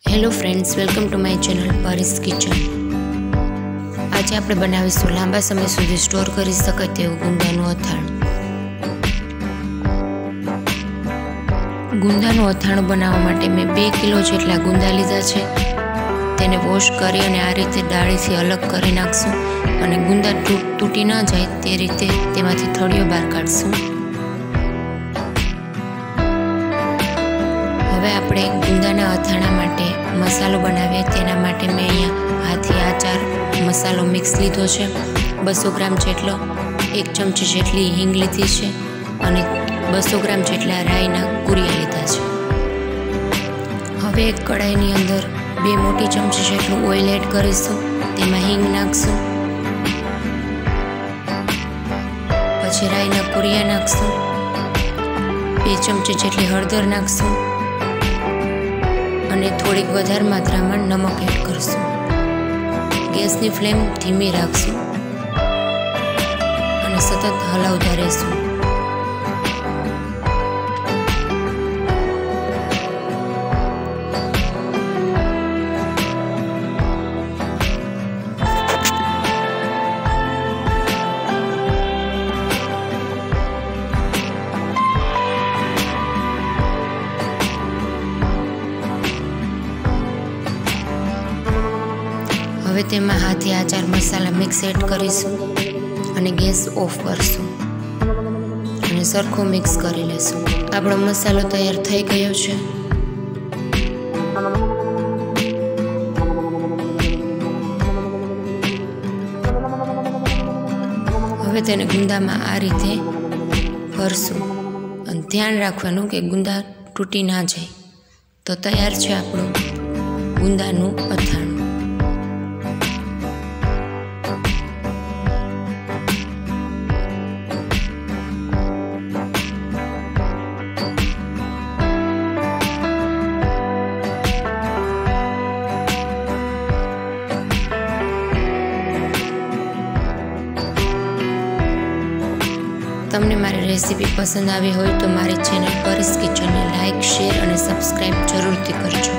Hello friends, welcome to my channel Paris kitchen. आज આપણે બનાવીશું લાંબા સમય સુધી સ્ટોર કરી શકાય તેવું ગુંદાનું અથાણું। ગુંદાનું અથાણું બનાવવા માટે મેં 2 કિલો જેટલા ગુંદા લીધા છે। તેને વોશ કરી અને આ રીતે ડાળીથી અલગ કરી નાખશું અને ગુંદા તૂટી ન જાય તે રીતે તેમાંથી થળીઓ બહાર કાઢશું। હવે આપણે ગુંદાના અથાણા માટે મસાલો બનાવીએ। તેના માટે મેં અહીંયા હાથી આચાર મસાલો મિક્સ લીધો છે। 200 ગ્રામ જેટલો, 1 ચમચી જેટલી હિંગ લીધી છે અને 200 ગ્રામ જેટલા રાઈના કુરિયા લીધા છે। હવે એક કડાઈની અંદર 2 મોટી ચમચી જેટલું ઓઇલ એડ કરીશું। તેમાં હિંગ નાખશું, પછી રાઈના કુરિયા નાખશું, 2 ચમચી જેટલી હળદર નાખશું અને થોડીક વધારે માત્રામાં નમક એડ કરશું। ગેસની ફ્લેમ ધીમી રાખશું અને સતત હલાવતા રહેશું। હવે તેમાં હાથી આચાર મસાલા મિક્સ એડ કરીશું અને ગેસ ઓફ કરશું અને સરખો મિક્સ કરી લેશું। આપણો મસાલો તૈયાર થઈ ગયો છે। હવે તેને ગુંદામાં આ રીતે ભરશું અને ધ્યાન રાખવાનું કે ગુંદા તૂટી ના જાય। તો તૈયાર છે આપણું ગુંદાનું અથાણું। તમને મારી રેસીપી પસંદ આવી હોય તો મારી ચેનલ પરિસ કિચનને લાઇક, શેર અને સબસ્ક્રાઈબ જરૂરથી કરજો।